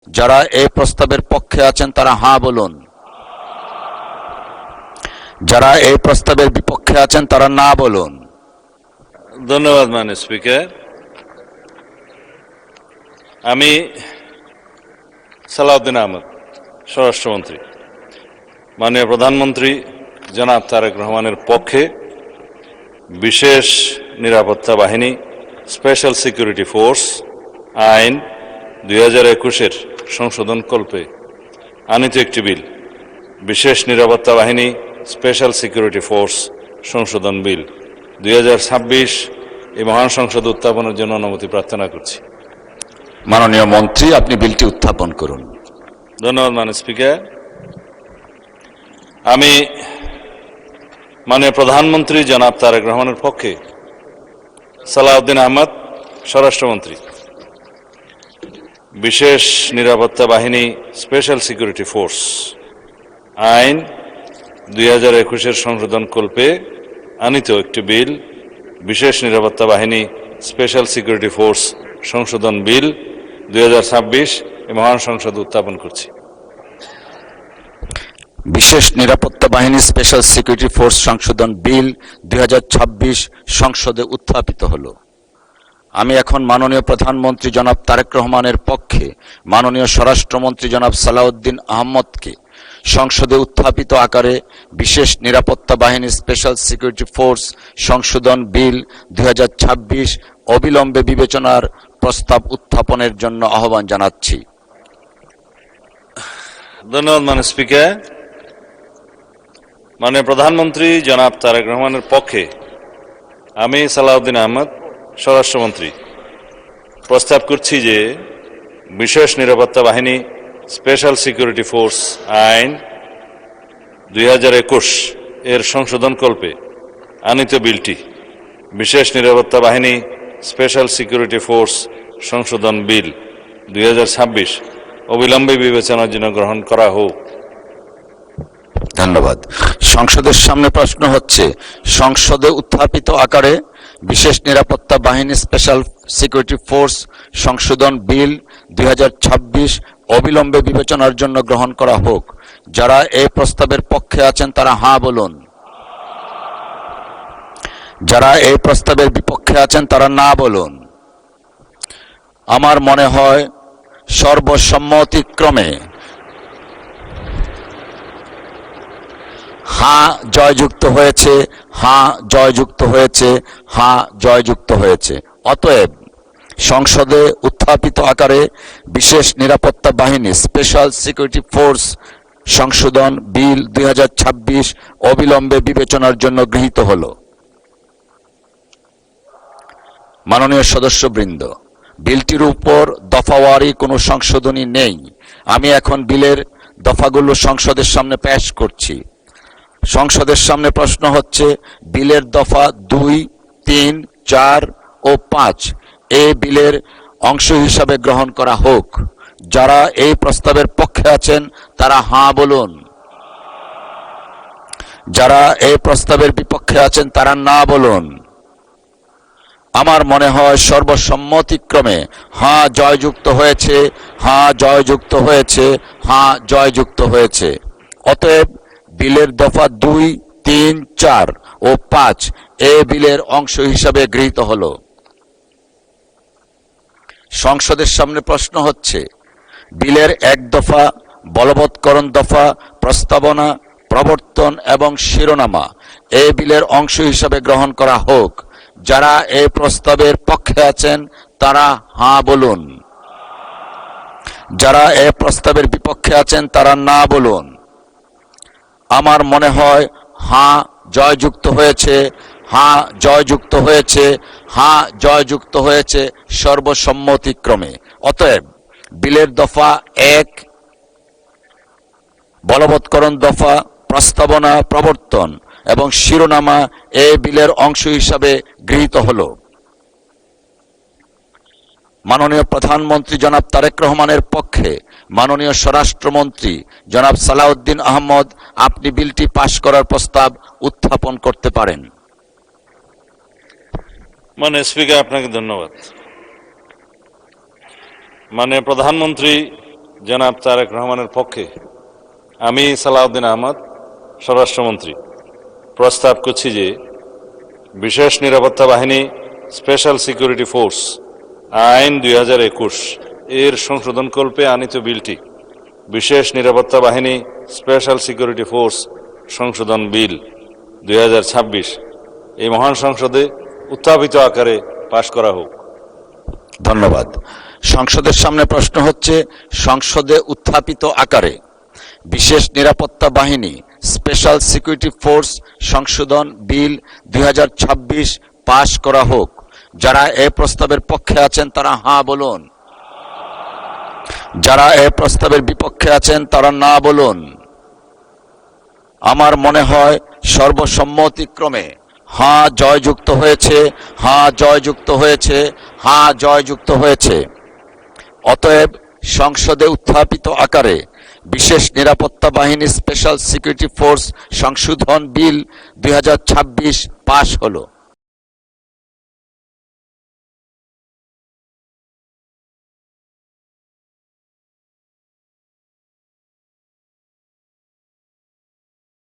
যারা এই প্রস্তাবের পক্ষে আছেন তারা হাঁ বলুন। যারা এই প্রস্তাবের বিপক্ষে আছেন তারা না বলুন। ধন্যবাদ মাননীয় স্পিকার। আমি সালাউদ্দিন আহমেদ, স্বরাষ্ট্রমন্ত্রী, মাননীয় প্রধানমন্ত্রী জনাব তারেক রহমানের পক্ষে বিশেষ নিরাপত্তা বাহিনী স্পেশাল সিকিউরিটি ফোর্স আইন 2021-এর সংশোধনকল্পে আনিত একটি বিল, বিশেষ নিরাপত্তা বাহিনী স্পেশাল সিকিউরিটি ফোর্স সংশোধন বিল 2026 এই মহান সংসদ উত্থাপনের জন্য অনুমতি প্রার্থনা করছি। মাননীয় মন্ত্রী, আপনি বিলটি উত্থাপন করুন। ধন্যবাদ মাননীয় স্পিকার। আমি মাননীয় প্রধানমন্ত্রী জনাব তারেক রহমানের পক্ষে সালাউদ্দিন আহমেদ, স্বরাষ্ট্রমন্ত্রী, বিশেষ নিরাপত্তা বাহিনী স্পেশাল সিকিউরিটি ফোর্স আইন 2021-এর সংশোধনকল্পে আনিত একটি বিল, বিশেষ নিরাপত্তা বাহিনী স্পেশাল সিকিউরিটি ফোর্স সংশোধন বিল 2026 এই মহান সংসদ উত্থাপন করছি। বিশেষ নিরাপত্তা বাহিনী স্পেশাল সিকিউরিটি ফোর্স সংশোধন বিল 2026 সংসদে উত্থাপিত হলো। আমি এখন মাননীয় প্রধানমন্ত্রী জনাব তারেক রহমানের পক্ষে মাননীয় স্বরাষ্ট্রমন্ত্রী জনাব সালাউদ্দিন আহমদকে সংসদে উত্থাপিত আকারে বিশেষ নিরাপত্তা বাহিনী স্পেশাল সিকিউরিটি ফোর্স সংশোধন বিল 2026 অবিলম্বে বিবেচনার প্রস্তাব উত্থাপনের জন্য আহ্বান জানাচ্ছি। ধন্যবাদ মাননীয় স্পিকার। মাননীয় প্রধানমন্ত্রী জনাব তারেক রহমানের পক্ষে আমি সালাউদ্দিন আহমেদ, স্বরাষ্ট্রমন্ত্রী, প্রস্তাব করছি যে বিশেষ নিরাপত্তা বাহিনী স্পেশাল সিকিউরিটি ফোর্স আইন 2021 এর সংশোধনকল্পে আনিত বিলটি, বিশেষ নিরাপত্তা বাহিনী স্পেশাল সিকিউরিটি ফোর্স সংশোধন বিল 2026 অবিলম্বে বিবেচনার জন্য গ্রহণ করা হোক। ধন্যবাদ। সংসদের সামনে প্রশ্ন হচ্ছে, সংসদে উত্থাপিত আকারে বিশেষ নিরাপত্তা বাহিনী স্পেশাল সিকিউরিটি ফোর্স সংশোধন বিল 2026 অবিলম্বে বিবেচনার জন্য গ্রহণ করা হোক। যারা এই প্রস্তাবের পক্ষে আছেন তারা হাঁ বলুন। যারা এই প্রস্তাবের বিপক্ষে আছেন তারা না বলুন। আমার মনে হয় সর্বসম্মতিক্রমে হাঁ জয়যুক্ত হয়েছে, হাঁ জয়যুক্ত হয়েছে, হাঁ জয়যুক্ত হয়েছে। অতএব সংসদে উত্থাপিত আকারে বিশেষ নিরাপত্তা বাহিনী স্পেশাল সিকিউরিটি ফোর্স সংশোধন বিল 2026 অবিলম্বে বিবেচনার জন্য গৃহীত হল। মাননীয় সদস্যবৃন্দ, বিলটির উপর দফাওয়ারি কোনো সংশোধনী নেই। আমি এখন বিলের দফাগুলো সংসদের সামনে পেশ করছি। সংসদের সামনে প্রশ্ন হচ্ছে, বিলের দফা 2, 3, 4 ও 5 এই বিলের অংশ হিসাবে গ্রহণ করা হোক। যারা এই প্রস্তাবের পক্ষে আছেন তারা হাঁ বলুন। যারা এই প্রস্তাবের বিপক্ষে আছেন তারা না বলুন। আমার মনে হয় সর্বসম্মতিক্রমে হাঁ জয়যুক্ত হয়েছে, হাঁ জয়যুক্ত হয়েছে, হাঁ জয়যুক্ত হয়েছে। অতএব বিলের দফা 2, 3, 4 ও 5 এ বিলের অংশ হিসাবে গৃহীত হল। সংসদের সামনে প্রশ্ন হচ্ছে, বিলের 1 দফা, বলবৎকরণ দফা, প্রস্তাবনা, প্রবর্তন এবং শিরোনামা এ বিলের অংশ হিসাবে গ্রহণ করা হোক। যারা এই প্রস্তাবের পক্ষে আছেন তারা হাঁ বলুন। যারা এই প্রস্তাবের বিপক্ষে আছেন তারা না বলুন। আমার মনে হয় হাঁ জয়যুক্ত হয়েছে, হাঁ জয়যুক্ত হয়েছে, হাঁ জয়যুক্ত হয়েছে সর্বসম্মতিক্রমে। অতএব বিলের দফা 1, বলবৎকরণ দফা, প্রস্তাবনা, প্রবর্তন এবং শিরোনামা এ বিলের অংশ হিসাবে গৃহীত হল। মাননীয় প্রধানমন্ত্রী জনাব তারেক রহমানের পক্ষে মাননীয় স্বরাষ্ট্রমন্ত্রী জনাব সালাউদ্দিন আহমদ, আপনি বিলটি পাশ করার প্রস্তাব উত্থাপন করতে পারেন। মাননীয় স্পিকার, আপনাকে ধন্যবাদ। মাননীয় প্রধানমন্ত্রী জনাব তারেক রহমানের পক্ষে আমি সালাউদ্দিন আহমদ স্বরাষ্ট্রমন্ত্রী প্রস্তাব করছি যে বিশেষ নিরাপত্তা বাহিনী স্পেশাল সিকিউরিটি ফোর্স আইন 2021 এর সংশোধনকল্পে আনিত বিলটি বিশেষ নিরাপত্তা বাহিনী স্পেশাল সিকিউরিটি ফোর্স সংশোধন বিল 2026 এই মহান সংসদে উত্থাপিত আকারে পাশ করা হোক। ধন্যবাদ। সংসদের সামনে প্রশ্ন হচ্ছে, সংসদে উত্থাপিত আকারে বিশেষ নিরাপত্তা বাহিনী স্পেশাল সিকিউরিটি ফোর্স সংশোধন বিল 2026 পাশ করা হোক। যারা এই প্রস্তাবের পক্ষে আছেন তারা হ্যাঁ বলুন, যারা এই প্রস্তাবের বিপক্ষে আছেন তারা না বলুন। আমার মনে হয় সর্বসম্মতিক্রমে হ্যাঁ জয়যুক্ত হয়েছে, হ্যাঁ জয়যুক্ত হয়েছে, হ্যাঁ জয়যুক্ত হয়েছে। অতএব সংসদে উত্থাপিত আকারে বিশেষ নিরাপত্তা বাহিনী স্পেশাল সিকিউরিটি ফোর্স সংশোধন বিল 2026 পাশ হলো।